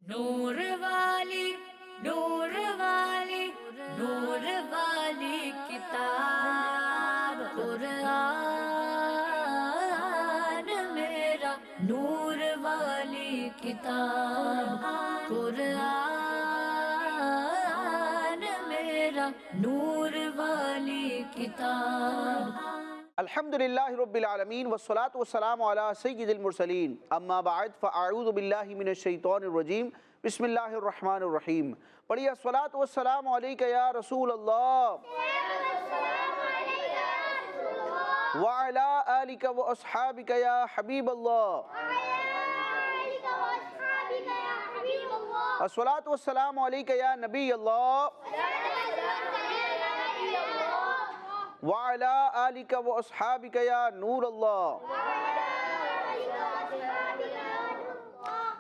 نور والی نور والی نور والی کتاب قرآن میرا نور والی کتاب قرآن میرا نور والی کتاب. الحمدللہ رب العالمین والصلاة والسلام علی سید المرسلین اما بعد فاعوذ باللہ من الشیطان الرجیم بسم اللہ الرحمن الرحیم. پڑھیے الصلاة والسلام علیکہ یا رسول اللہ وعلی آلکہ و اصحابکہ یا حبیب اللہ. الصلاة والسلام علیکہ یا نبی اللہ وعلی آلکہ و اصحابکہ یا نور اللہ.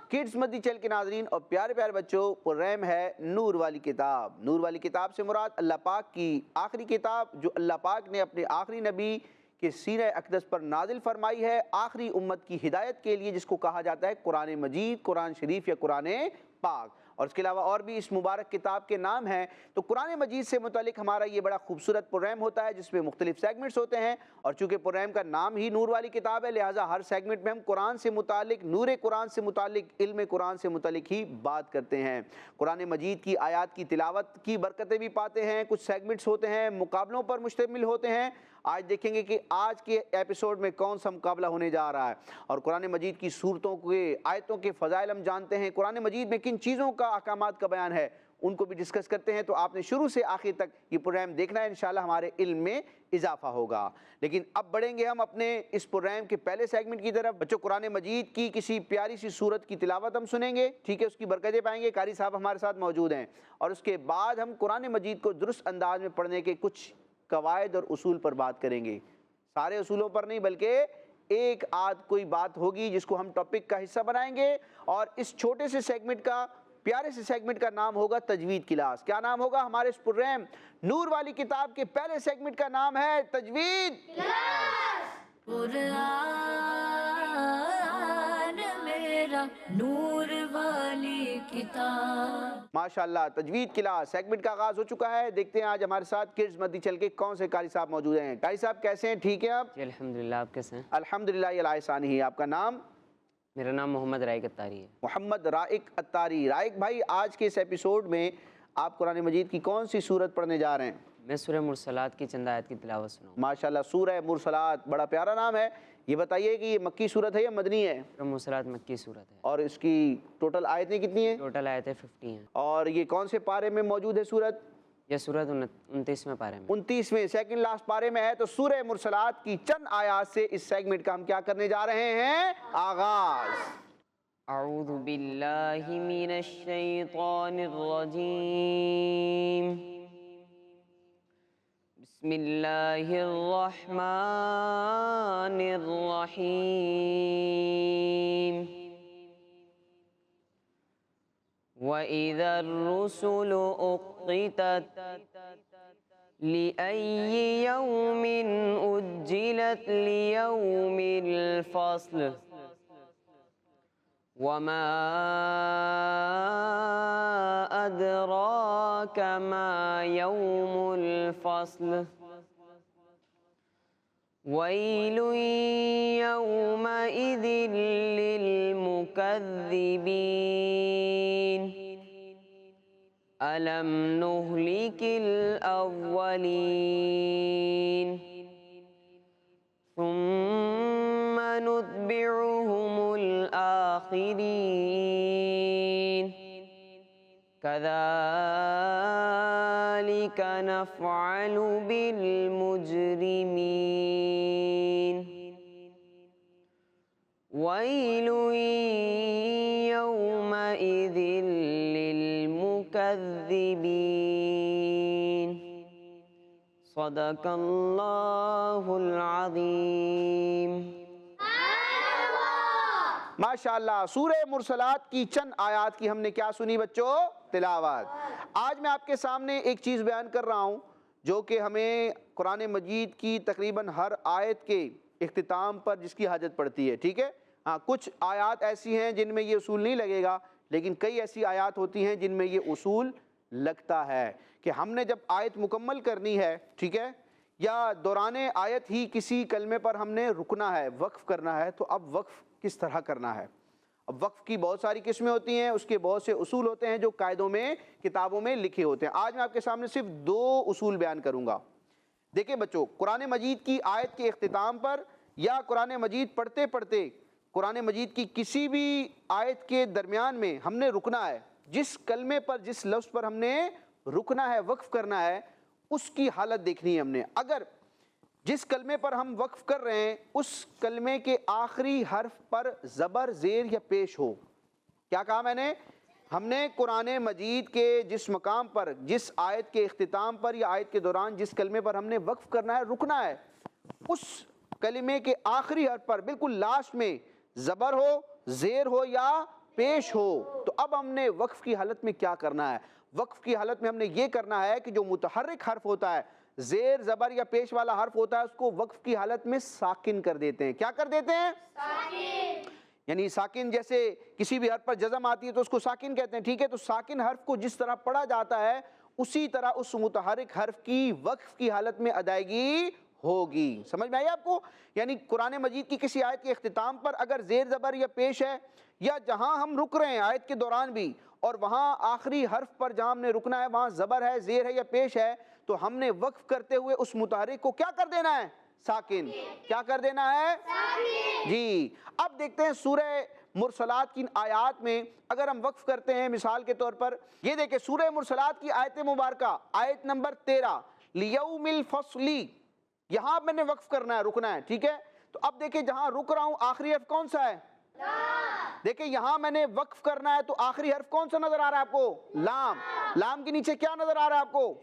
کڈز مدی چل کے ناظرین اور پیارے پیارے بچوں، پررحم ہے نور والی کتاب. نور والی کتاب سے مراد اللہ پاک کی آخری کتاب جو اللہ پاک نے اپنے آخری نبی کے سینہ اقدس پر نازل فرمائی ہے آخری امت کی ہدایت کے لیے، جس کو کہا جاتا ہے قرآن مجید، قرآن شریف یا قرآن پاک. اور اس کے علاوہ اور بھی اس مبارک کتاب کے نام ہیں. تو قرآن مجید سے متعلق ہمارا یہ بڑا خوبصورت پروگرام ہوتا ہے جس میں مختلف سیگمنٹس ہوتے ہیں، اور چونکہ پروگرام کا نام ہی نور والی کتاب ہے لہٰذا ہر سیگمنٹ میں ہم قرآن سے متعلق، نور قرآن سے متعلق، علم قرآن سے متعلق ہی بات کرتے ہیں. قرآن مجید کی آیات کی تلاوت کی برکتیں بھی پاتے ہیں. کچھ سیگمنٹس ہوتے ہیں مقابلوں پر مشتمل ہوتے ہیں. آج دیکھیں گے کہ آج کے ایپیسوڈ میں کون سا مقابلہ ہونے جا رہا ہے، اور قرآن مجید کی صورتوں کے، آیتوں کے فضائل ہم جانتے ہیں. قرآن مجید میں کن چیزوں کا احکامات کا بیان ہے ان کو بھی ڈسکس کرتے ہیں. تو آپ نے شروع سے آخر تک یہ پروگرام دیکھنا ہے، انشاءاللہ ہمارے علم میں اضافہ ہوگا. لیکن اب بڑھیں گے ہم اپنے اس پروگرام کے پہلے سیگمنٹ کی طرف. بچوں، قرآن مجید کی کسی پیاری سی سورت کی تلاوت ہم سنیں گے، ٹھیک ہے، اس کی برکتیں پائیں گے. قاری صاحب ہمارے ساتھ موجود ہیں، اور اس کے بعد ہم قرآن مجید کو درست انداز میں پڑھنے کے کچھ قواعد اور اصول پر بات کریں گے. سارے اصولوں پر نہیں بلکہ ایک آدھ کوئی بات ہوگی جس کو ہم ٹاپک کا حصہ بنائیں گے. اور اس چھوٹے سے سیگمنٹ کا، پیارے سے سیگمنٹ کا نام ہوگا تجوید کلاس. کیا نام ہوگا ہمارے اس پروگرام نور والی کتاب کے پہلے سیگمنٹ کا نام ہے تجوید کلاس. قرآن میرا نور والی کتاب. ماشاءاللہ، تجوید کلاس سیگمنٹ کا آغاز ہو چکا ہے. دیکھتے ہیں آج ہمارے ساتھ کڈز مدی چل کے کون سے قاری صاحب موجود ہیں. قاری صاحب کیسے ہیں؟ ٹھیک ہیں آپ؟ جی الحمدللہ. آپ کیسے ہیں؟ الحمدللہ. یہ لائسانی ہی. آپ کا نام؟ میرا نام محمد رائق اتاری ہے. محمد رائق اتاری. رائق بھائی، آج کے اس ایپیسوڈ میں آپ قرآن مجید کی کون سی سورت پڑھنے جا رہے ہیں؟ میں سورہ مرسلات کی چند آیت کی تلاوت سناؤں. ماشاءاللہ، سورہ مرسلات بڑا پیارا نام ہے. یہ بتائیے کہ یہ مکی سورت ہے یا مدنی ہے؟ سورہ مرسلات مکی سورت ہے. اور اس کی ٹوٹل آیتیں کتنی ہیں؟ ٹوٹل آیتیں 50 ہیں. اور یہ کون سے پارے میں موجود ہے سورت؟ یہ سورت 29ویں پارے میں. 29ویں، سیکنڈ لاسٹ پارے میں ہے. تو سورہ مرسلات کی چند آیات سے اس سیگمنٹ کا ہم کیا کرنے جا رہے ہیں؟ آغاز. اعوذ باللہ من الشیطان الرجیم. بسم اللہ الرحمن الرحیم. وَإِذَا الرُّسُلُ أُقِّتَتْ لِأَيِّ يَوْمٍ أُجِّلَتْ لِيَوْمِ الْفَصْلِ وَمَا أَدْرَاكَ مَا يَوْمُ الْفَصْلِ وَيْلٌ يَوْمَئِذٍ لِّلْمُكَذِّبِينَ أَلَمْ نُهْلِكِ الْأَوَّلِينَ ثُمَّ نُتْبِعُهُمُ الْآخِرِينَ كَذَلِكَ نَفْعَلُ بِالْمُجْرِمِينَ وَيْلٌ يَوْمَئِذٍ لِّلْمُكَذِّبِينَ. صدق اللہ العظیم. ماشاءاللہ، سورہ مرسلات کی چند آیات کی ہم نے کیا سنی بچوں؟ تلاوت. آج میں آپ کے سامنے ایک چیز بیان کر رہا ہوں جو کہ ہمیں قرآن مجید کی تقریباً ہر آیت کے اختتام پر جس کی حاجت پڑتی ہے، ٹھیک ہے؟ ہاں، کچھ آیات ایسی ہیں جن میں یہ اصول نہیں لگے گا لیکن کئی ایسی آیات ہوتی ہیں جن میں یہ اصول لگتا ہے کہ ہم نے جب آیت مکمل کرنی ہے، ٹھیک ہے، یا دوران آیت ہی کسی کلمے پر ہم نے رکنا ہے، وقف کرنا ہے، تو اب وقف کس طرح کرنا ہے؟ اب وقف کی بہت ساری قسمیں ہوتی ہیں، اس کے بہت سے اصول ہوتے ہیں جو قاعدوں میں، کتابوں میں لکھے ہوتے ہیں۔ آج میں آپ کے سامنے صرف 2 اصول بیان کروں گا۔ دیکھیں بچوں، قرآن مجید کی آیت کے اختتام پر یا قرآن مجید پڑھتے پڑھتے قرآن مجید کی کسی بھی آیت کے درمیان میں ہم نے رکنا ہے، جس کلمے پر، جس لفظ پر ہم نے رکنا ہے، وقف کرنا ہے، اس کی حالت دیکھنی ہے ہم نے۔ اگر جس کلمے پر ہم وقف کر رہے ہیں اس کلمے کے آخری حرف پر زبر، زیر یا پیش ہو، کیا کہا میں نے؟ ہم نے قرآن مجید کے جس مقام پر، جس آیت کے اختتام پر یا آیت کے دوران جس کلمے پر ہم نے وقف کرنا ہے، رکنا ہے، اس کلمے کے آخری حرف پر بالکل لاسٹ میں زبر ہو، زیر ہو یا پیش ہو، تو اب ہم نے وقف کی حالت میں کیا کرنا ہے؟ وقف کی حالت میں ہم نے یہ کرنا ہے کہ جو متحرک حرف ہوتا ہے، زیر، زبر یا پیش والا حرف ہوتا ہے، اس کو وقف کی حالت میں ساکن کر دیتے ہیں۔ کیا کر دیتے ہیں؟ ساکن۔ یعنی ساکن، جیسے کسی بھی حرف پر جزم آتی ہے تو اس کو ساکن کہتے ہیں، ٹھیک ہے؟ تو ساکن حرف کو جس طرح پڑھا جاتا ہے اسی طرح اس متحرک حرف کی وقف کی حالت میں ادائیگی ہوگی۔ سمجھ میں آئی آپ کو؟ یعنی قرآن مجید کی کسی آیت کے اختتام پر اگر زیر، زبر یا پیش ہے، یا جہاں ہم رک رہے ہیں آیت کے دوران بھی، اور وہاں آخری حرف پر جہاں ہم نے رکنا ہے وہاں زبر ہے، زیر ہے یا پیش ہے، تو ہم نے وقف کرتے ہوئے اس متحرک کو کیا کر دینا ہے؟ ساکن۔ کیا کر دینا ہے؟ ساکن۔ جی، اب دیکھتے ہیں سورہ مرسلات کی آیات میں اگر ہم وقف کرتے ہیں، مثال کے طور پر یہ دیکھیں سورہ مرسلات کی آیت مبارکہ، آیت نمبر 13، لیوم الفصل، یہاں میں نے وقف کرنا ہے، رکنا ہے، ٹھیک ہے؟ تو اب دیکھیں جہاں رک رہا ہوں آخری حرف کون سا ہے؟ دیکھیں یہاں میں نے وقف کرنا ہے تو آخری حرف کون سا نظر آ رہا ہے آپ کو؟ لام۔ لام کے نیچے کیا نظر آ رہا ہے آپ کو؟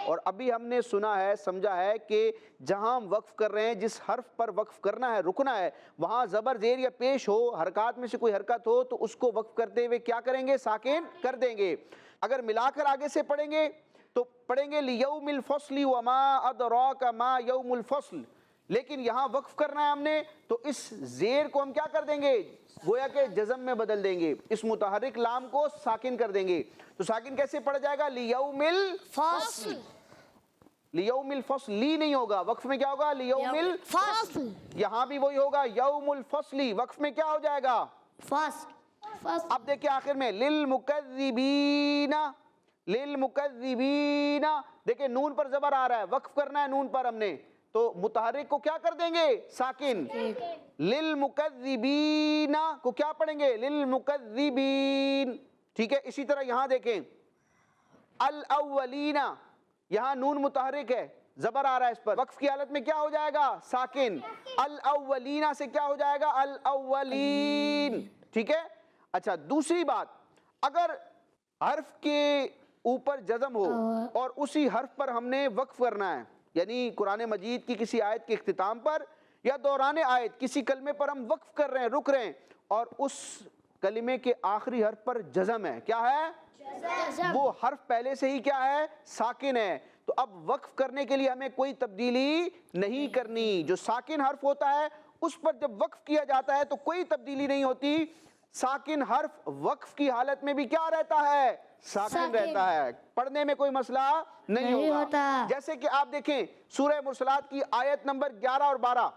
اور ابھی ہم نے سنا ہے، سمجھا ہے کہ جہاں ہم وقف کر رہے ہیں، جس حرف پر وقف کرنا ہے، رکنا ہے، وہاں زبر، زیر یا پیش ہو، حرکات میں سے کوئی حرکت ہو، تو اس کو وقف کرتے ہوئے کیا کریں گے؟ ساکن کر دیں گے۔ اگر ملا کر آگے سے پڑھیں گے تو پڑھیں گے لیوم الفصل وما ادراک ما یوم الفصل، لیکن یہاں وقف کرنا ہے ہم نے تو اس زیر کو ہم کیا کر دیں گے؟ گویا کہ جزم میں بدل دیں گے، اس متحرک لام کو ساکن کر دیں گے۔ تو ساکن کیسے پڑھا جائے گا؟ لیوم الفصل۔ لیوم الفصل، لی نہیں ہوگا، وقف میں کیا ہوگا؟ لیوم الفصل۔ یہاں بھی وہی ہوگا، یوم الفصل، وقف میں کیا ہو جائے گا؟ فصل۔ اب دیکھیں آخر میں للمکذبین، للمکذبین، دیکھیں نون پر زبر آ رہا ہے، وقف کرنا ہے نون پر ہم نے، تو متحرک کو کیا کر دیں گے؟ ساکن۔ للمکذبین کو کیا پڑھیں گے؟ للمکذبین، ٹھیک ہے؟ اسی طرح یہاں دیکھیں الاولین، یہاں نون متحرک ہے، زبر آ رہا ہے اس پر، وقف کی حالت میں کیا ہو جائے گا؟ ساکن۔ الاولین سے کیا ہو جائے گا؟ الاولین، ٹھیک ہے؟ اچھا دوسری بات، اگر حرف کے اوپر جزم ہو اور اسی حرف پر ہم نے وقف کرنا ہے، یعنی قرآن مجید کی کسی آیت کے اختتام پر یا دوران آیت کسی کلمے پر ہم وقف کر رہے ہیں، رک رہے ہیں، اور اس کلمے کے آخری حرف پر جزم ہے، کیا ہے؟ وہ حرف پہلے سے ہی کیا ہے؟ ساکن ہے، تو اب وقف کرنے کے لیے ہمیں کوئی تبدیلی نہیں کرنی۔ جو ساکن حرف ہوتا ہے اس پر جب وقف کیا جاتا ہے تو کوئی تبدیلی نہیں ہوتی، ساکن حرف وقف کی حالت میں بھی کیا رہتا ہے؟ ساکن رہتا ہے، پڑھنے میں کوئی مسئلہ نہیں ہوگا۔ جیسے کہ آپ دیکھیں سورہ مرسلات کی آیت نمبر 11 اور 12،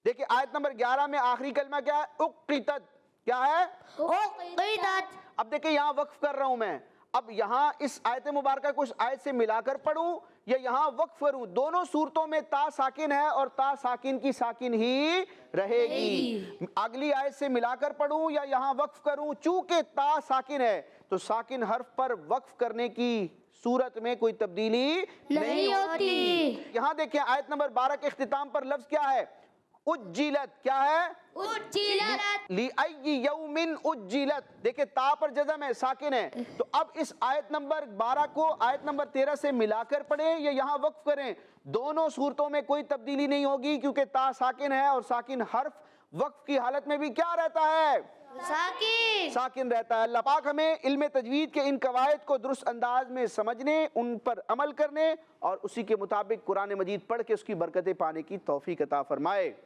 دیکھیں آیت نمبر 11 میں آخری کلمہ کیا ہے؟ اقتت، کیا ہے؟ اقتت۔ اب دیکھیں یہاں وقف کر رہا ہوں میں، اب یہاں اس آیت مبارکہ کو اس آیت سے ملا کر پڑھوں یا یہاں وقف کروں، دونوں صورتوں میں تا ساکن ہے اور تا ساکن کی ساکن ہی رہے گی۔ اگلی آیت سے ملا کر پڑھوں یا یہاں وقف کروں، چونکہ تا ساکن ہے تو ساکن حرف پر وقف کرنے کی صورت میں کوئی تبدیلی نہیں ہوتی۔ یہاں دیکھیں آیت نمبر 12 کے اختتام پر لفظ کیا ہے؟ اجلت، کیا ہے؟ اجلت۔ لِأَيِّ يَوْمٍ اُجِّلَتْ، دیکھیں تا پر جزم ہے، ساکن ہے، تو اب اس آیت نمبر 12 کو آیت نمبر 13 سے ملا کر پڑھیں یا یہاں وقف کریں، دونوں صورتوں میں کوئی تبدیلی نہیں ہوگی، کیونکہ تا ساکن ہے اور ساکن حرف وقف کی حالت میں بھی کیا رہتا ہے؟ ساکن رہتا ہے۔ اللہ پاک ہمیں علم تجوید کے ان قواعد کو درست انداز میں سمجھنے، ان پر عمل کرنے اور اسی کے مطابق قرآن مجید پڑھ کے اس کی برکتیں پانے کی توفیق عطا فرمائے۔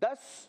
10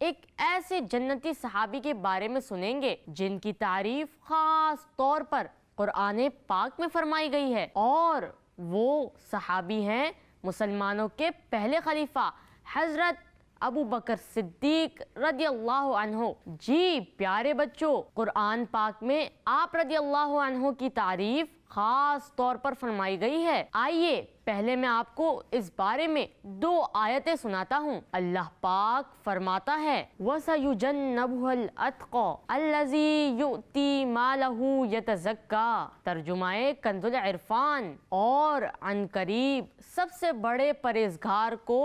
ایک ایسے جنتی صحابی کے بارے میں سنیں گے جن کی تعریف خاص طور پر قرآن پاک میں فرمائی گئی ہے، اور وہ صحابی ہیں مسلمانوں کے پہلے خلیفہ حضرت ابو بکر صدیق رضی اللہ عنہ۔ جی پیارے بچوں، قرآن پاک میں آپ رضی اللہ عنہ کی تعریف خاص طور پر فرمائی گئی ہے۔ آئیے پہلے میں آپ کو اس بارے میں 2 آیتیں سناتا ہوں۔ اللہ پاک فرماتا ہے وَسَيُجَنَّبُهَا الْأَتْقَى الَّذِي يُؤْتِي مَالَهُ يَتَزَكَّى، ترجمہ کنز العرفان، اور عن قریب سب سے بڑے پرہیزگار کو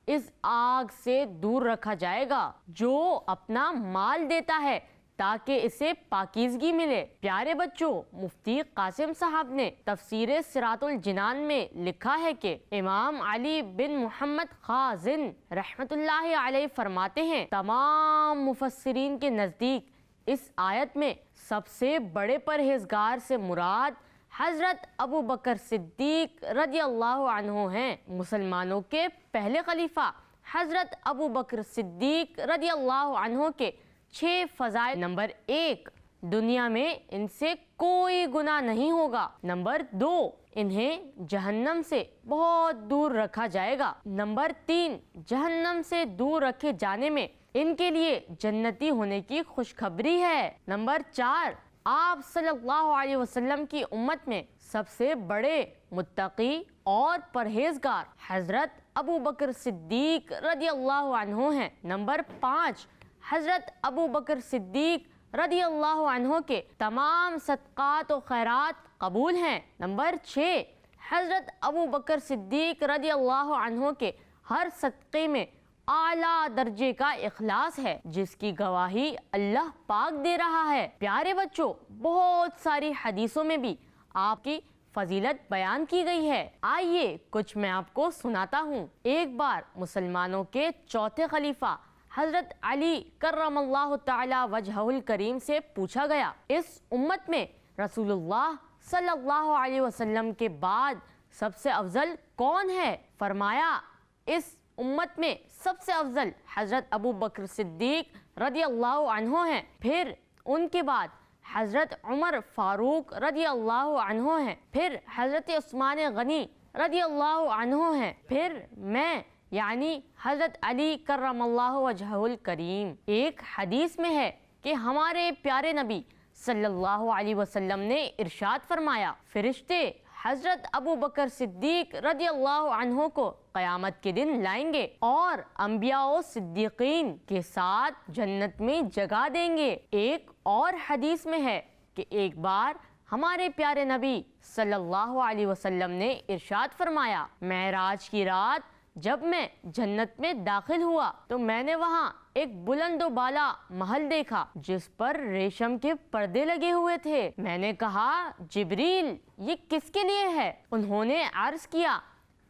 اس آگ سے دور رکھا جائے گا جو اپنا مال دیتا ہے تاکہ اسے پاکیزگی ملے۔ پیارے بچوں، مفتی قاسم صاحب نے تفسیر صراط الجنان میں لکھا ہے کہ امام علی بن محمد خازن رحمت اللہ علیہ فرماتے ہیں تمام مفسرین کے نزدیک اس آیت میں سب سے بڑے پرہیزگار سے مراد حضرت ابو بکر صدیق رضی اللہ عنہ ہیں۔ مسلمانوں کے پہلے خلیفہ حضرت ابو بکر صدیق رضی اللہ عنہ کے 6 فضائل۔ نمبر 1، دنیا میں ان سے کوئی گناہ نہیں ہوگا۔ نمبر 2، انہیں جہنم سے بہت دور رکھا جائے گا۔ نمبر 3، جہنم سے دور رکھے جانے میں ان کے لیے جنتی ہونے کی خوشخبری ہے۔ نمبر 4، آپ صلی اللہ علیہ وسلم کی امت میں سب سے بڑے متقی اور پرہیزگار حضرت ابو بکر صدیق رضی اللہ عنہ ہیں۔ نمبر 5، حضرت ابو بکر صدیق رضی اللہ عنہ کے تمام صدقات و خیرات قبول ہیں۔ نمبر 6، حضرت ابو بکر صدیق رضی اللہ عنہ کے ہر صدقے میں اعلیٰ درجے کا اخلاص ہے جس کی گواہی اللہ پاک دے رہا ہے۔ پیارے بچوں، بہت ساری حدیثوں میں بھی آپ کی فضیلت بیان کی گئی ہے۔ آئیے کچھ میں آپ کو سناتا ہوں۔ ایک بار مسلمانوں کے 4تھے خلیفہ حضرت علی کرم اللہ تعالی وجہہ الکریم سے پوچھا گیا اس امت میں رسول اللہ صلی اللہ علیہ وسلم کے بعد سب سے افضل کون ہے؟ فرمایا اس امت میں سب سے افضل حضرت ابو بکر صدیق رضی اللہ عنہ ہیں، پھر ان کے بعد حضرت عمر فاروق رضی اللہ عنہ ہیں، پھر حضرت عثمان غنی رضی اللہ عنہ ہیں، پھر میں یعنی حضرت علی کرم اللہ وجہہ الکریم۔ ایک حدیث میں ہے کہ ہمارے پیارے نبی صلی اللہ علیہ وسلم نے ارشاد فرمایا فرشتے حضرت ابو بکر صدیق رضی اللہ عنہ کو قیامت کے دن لائیں گے اور انبیاء و صدیقین کے ساتھ جنت میں جگہ دیں گے۔ ایک اور حدیث میں ہے کہ ایک بار ہمارے پیارے نبی صلی اللہ علیہ وسلم نے ارشاد فرمایا معراج کی رات جب میں جنت میں داخل ہوا تو میں نے وہاں ایک بلند و بالا محل دیکھا جس پر ریشم کے پردے لگے ہوئے تھے۔ میں نے کہا جبریل یہ کس کے لیے ہے؟ انہوں نے عرض کیا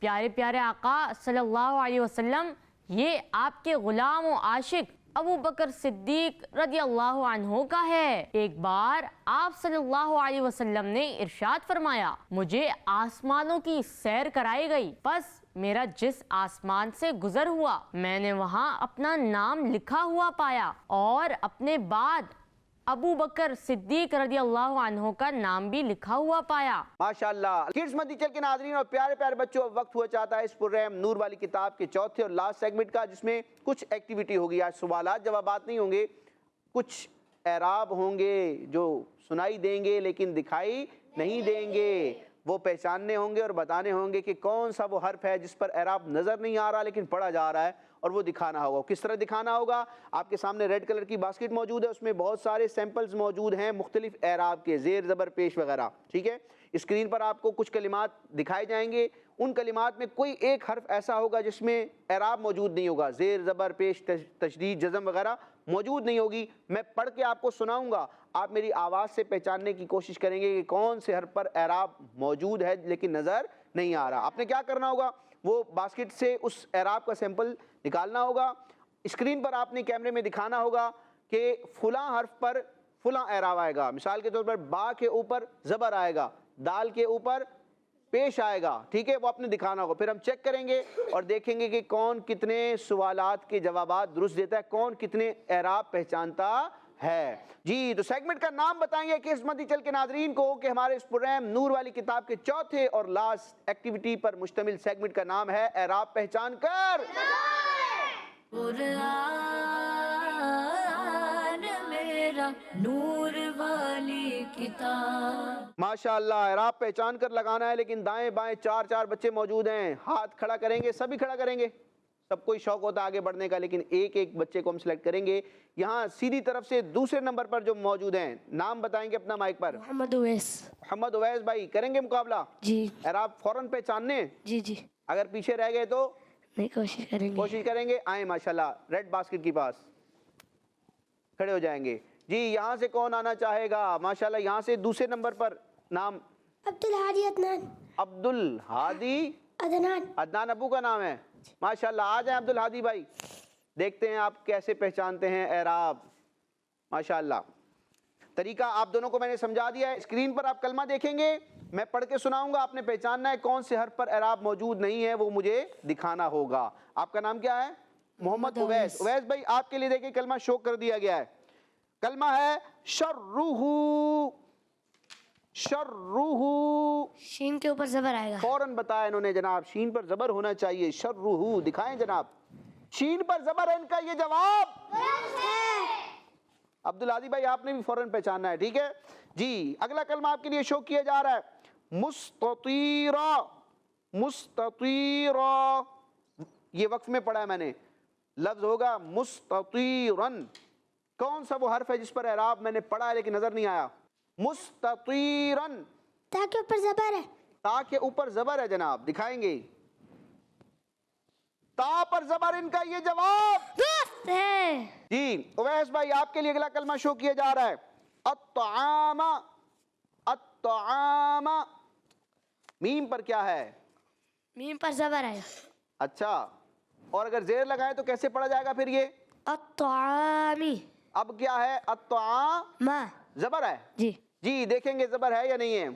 پیارے پیارے آقا صلی اللہ علیہ وسلم یہ آپ کے غلام و عاشق ابو بکر صدیق رضی اللہ عنہ کا ہے۔ ایک بار آپ صلی اللہ علیہ وسلم نے ارشاد فرمایا مجھے آسمانوں کی سیر کرائی گئی، بس میرا جس آسمان سے گزر ہوا میں نے وہاں اپنا نام لکھا ہوا پایا اور اپنے بعد ابو بکر صدیق رضی اللہ عنہ کا نام بھی لکھا ہوا پایا۔ ماشاءاللہ۔ کڈز مدی چل کے ناظرین اور پیارے پیارے بچوں، وقت ہوا چاہتا ہے اس پروگرام نور والی کتاب کے چوتھے اور لاسٹ سیگمنٹ کا، جس میں کچھ ایکٹیویٹی ہوگی۔ آج سوالات جوابات نہیں ہوں گے، کچھ اعراب ہوں گے جو سنائی دیں گے لیکن دکھائی نہیں دیں گے، وہ پہچاننے ہوں گے اور بتانے ہوں گے کہ کون سا وہ حرف ہے جس پر اعراب نظر نہیں آ رہا لیکن پڑھا جا رہا ہے، اور وہ دکھانا ہوگا۔ کس طرح دکھانا ہوگا؟ آپ کے سامنے ریڈ کلر کی باسکٹ موجود ہے، اس میں بہت سارے سیمپلز موجود ہیں مختلف اعراب کے، زیر زبر پیش وغیرہ، ٹھیک ہے؟ اسکرین پر آپ کو کچھ کلمات دکھائے جائیں گے، ان کلمات میں کوئی ایک حرف ایسا ہوگا جس میں اعراب موجود نہیں ہوگا، زیر زبر پیش تشدید جزم وغیرہ موجود نہیں ہوگی۔ میں پڑھ کے آپ کو سناؤں گا، آپ میری آواز سے پہچاننے کی کوشش کریں گے کہ کون سے حرف پر اعراب موجود ہے لیکن نظر نہیں آ رہا۔ آپ نے کیا کرنا ہوگا؟ وہ باسکٹ سے اس اعراب کا سیمپل نکالنا ہوگا، اسکرین پر آپ نے کیمرے میں دکھانا ہوگا کہ فلاں حرف پر فلاں اعراب آئے گا۔ مثال کے طور پر با کے اوپر زبر آئے گا، دال کے اوپر پیش آئے گا، ٹھیک ہے، وہ آپ نے دکھانا ہوگا. پھر ہم چیک کریں گے اور دیکھیں گے کہ کون کتنے سوالات کے جوابات درست دیتا ہے، کون کتنے اعراب پہچانتا ہے. جی تو سیگمنٹ کا نام بتائیں گے کہ مدی چل کے ناظرین کو کہ ہمارے اس پروگرام نور والی کتاب کے چوتھے اور لاسٹ ایکٹیویٹی پر مشتمل سیگمنٹ کا نام ہے اعراب پہچان کر. قرآن میرا نور والی کتاب. ماشاءاللہ اعراب پہچان کر لگانا ہے، لیکن دائیں بائیں چار چار بچے موجود ہیں. ہاتھ کھڑا کریں گے، سبھی کھڑا کریں گے. سب کو شوق ہوتا ہے آگے بڑھنے کا، لیکن ایک ایک بچے کو ہم سلیکٹ کریں گے. یہاں سیدھی طرف سے دوسرے نمبر پر جو موجود ہیں نام بتائیں گے اپنا مائک پر. محمد اویس. محمد اویس بھائی کریں گے مقابلہ؟ جی اعراب فوراً پہچاننے، جی جی اگر پیچھے رہ گئے تو نہیں کوشش کریں گے. کوشش کریں گے. آئیں ماشاءاللہ ریڈ باسکٹ کے پاس کھڑے ہو جائیں گے. جی یہاں سے کون آنا چاہے گا؟ ماشاءاللہ یہاں سے دوسرے نمبر پر نام عبدالہادی عدنان. عبدالہادی عدنان. عدنان ابو کا نام ہے. ماشاءاللہ آ جائیں عبدالہادی بھائی، دیکھتے ہیں آپ کیسے پہچانتے ہیں اعراب. ماشاءاللہ طریقہ آپ دونوں کو میں نے سمجھا دیا ہے. اسکرین پر آپ کلمہ دیکھیں گے، میں پڑھ کے سناؤں گا، آپ نے پہچاننا ہے کون سے حرف پر اعراب موجود نہیں ہے، وہ مجھے دکھانا ہوگا. آپ کا نام کیا ہے؟ محمد اویس. اویس بھائی آپ کے لیے دیکھیں کلمہ شو کر دیا گیا ہے. کلمہ ہے شرہ. شرہ شین کے اوپر زبر آئے گا. فوراً بتایا انہوں نے جناب، شین پر زبر ہونا چاہیے. شرہ دکھائیں جناب، شین پر زبر ہے ان کا یہ جواب. عبدالہادی بھائی آپ نے بھی فوراً پہچاننا ہے، ٹھیک ہے جی. اگلا کلمہ آپ کے لیے شو کیا جا رہا ہے مستطیرہ. مستطیرہ یہ وقف میں پڑھا ہے میں نے، لفظ ہوگا مستطیرن. کون سا وہ حرف ہے جس پر اعراب میں نے پڑھا ہے لیکن نظر نہیں آیا؟ مستطیرن. تا کے اوپر زبر ہے. تا کے اوپر زبر ہے جناب، دکھائیں گے. تا پر زبر ان کا یہ جواب درست ہے. جی. اویس بھائی آپ کے لیے اگلا کلمہ شو کیا جا رہا ہے الطعام. الطعام میم پر کیا ہے؟ میم پر زبر آئے گا. اچھا، اور اگر زیر لگائیں تو کیسے پڑھا جائے گا پھر یہ؟ الطعامی. اب کیا ہے؟ الطعام ما. زبر ہے. جی جی دیکھیں گے زبر ہے یا نہیں ہے.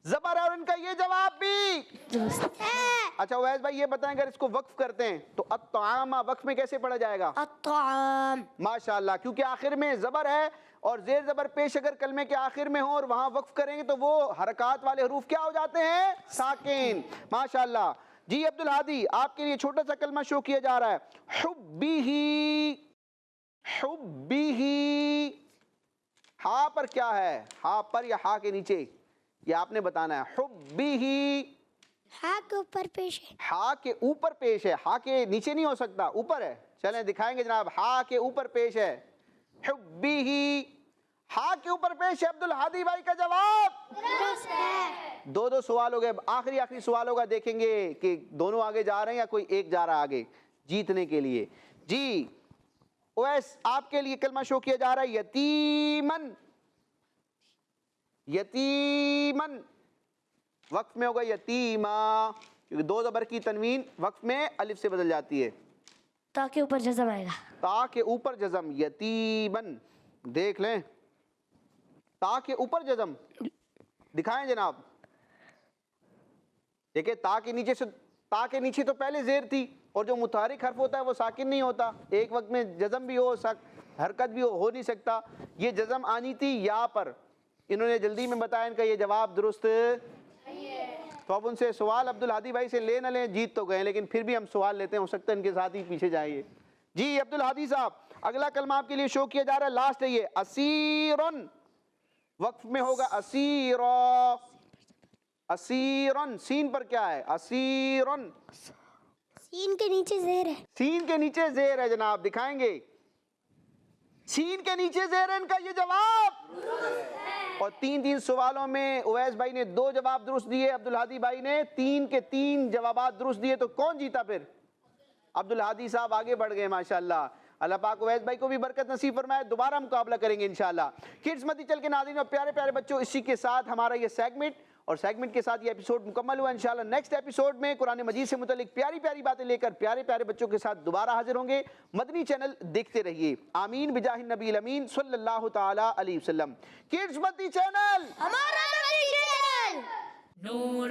زبر ہے اور ان کا یہ جواب بھی درست ہے. اچھا اویس بھائی یہ بتائیں اگر اس کو وقف کرتے ہیں تو الطعام وقف میں کیسے پڑھا جائے گا؟ الطعام. ماشاءاللہ، کیونکہ آخر میں زبر ہے اور زیر زبر پیش اگر کلمے کے آخر میں ہو اور وہاں وقف کریں گے تو وہ حرکات والے حروف کیا ہو جاتے ہیں؟ ساکن. ماشاءاللہ. جی عبدالہادی آپ کے لیے چھوٹا سا کلمہ شو کیا جا رہا ہے حبیہی. حبیہی ہا پر کیا ہے؟ ہا پر یا ہا کے نیچے؟ یہ آپ نے بتانا ہے. حبیہی ہا کے اوپر پیش ہے. ہا کے اوپر پیش ہے، ہا کے نیچے نہیں ہو سکتا، اوپر ہے. چلیں دکھائیں گے جناب، ہا کے اوپر پیش ہے. حبیہی ہا کے اوپر پیش ہے. عبدالہادی بھائی کا جواب درست ہے. دو سوال ہو گئے. آخری سوال ہوگا، دیکھیں گے کہ دونوں آگے جا رہے ہیں یا کوئی ایک جا رہا ہے آگے جیتنے کے لیے. جی اویس آپ کے لیے کلمہ شو کیا جا رہا ہے یتیمن. یتیمن وقف میں ہوگا یتیما، کیونکہ دو زبر کی تنوین وقف میں الف سے بدل جاتی ہے. تا کے اوپر جزم آئے گا. تا کے اوپر جزم. یتیمن دیکھ لیں، تا کے اوپر جزم دکھائیں جناب. دیکھیں تا کے نیچے تو پہلے زیر تھی، اور جو متحرک حرف ہوتا ہے وہ ساکن نہیں ہوتا. ایک وقت میں جزم بھی ہو، حرکت بھی ہو نہیں سکتا. یہ جزم آنی تھی یا پر، انہوں نے جلدی میں بتایا ان کا یہ جواب درست. تو اب ان سے سوال عبدالہادی بھائی سے لے نہ لیں، جیت تو گئے لیکن پھر بھی ہم سوال لیتے ہیں، ہو سکتا ہے ان کے ساتھ ہی پیچھے جائیے. جی عبدالہادی صاحب اگلا کلمہ آپ کے لیے شو کیا جا رہا ہے، لاسٹ ہے یہ اسیرن. وقف میں ہوگا اسیرا. اسیرن سین پر کیا ہے؟ اسیرن سین کے نیچے زیر ہے. سین کے نیچے زیر ہے جناب، دکھائیں گے. سین کے نیچے زیر ہے ان کا یہ جواب. اور تین سوالوں میں اویس بھائی نے 2 جواب درست دیے، عبدالہادی بھائی نے 3 کے 3 جوابات درست دیے. تو کون جیتا پھر؟ عبدالہادی صاحب آگے بڑھ گئے ماشاءاللہ. اللہ پاک اویس بھائی کو بھی برکت نصیب فرمائے. دوبارہ مقابلہ کریں گے انشاءاللہ. کڈز مدی چل کے ناظرین اور پیارے پیارے بچوں، اسی کے ساتھ ہمارا یہ سیگمنٹ اور سیگمنٹ کے ساتھ یہ ایپیسوڈ مکمل ہوا. انشاءاللہ نیکسٹ ایپیسوڈ میں قرآن مجید سے متعلق پیاری پیاری باتیں لے کر پیارے پیارے بچوں کے ساتھ دوبارہ حاضر ہوں گے. مدنی چینل دیکھتے رہیے. آمین بجاہ النبی الامین صلی اللہ تعالی علیہ وسلم. کڈز مدنی چینل ہمارا مدنی چینل. نور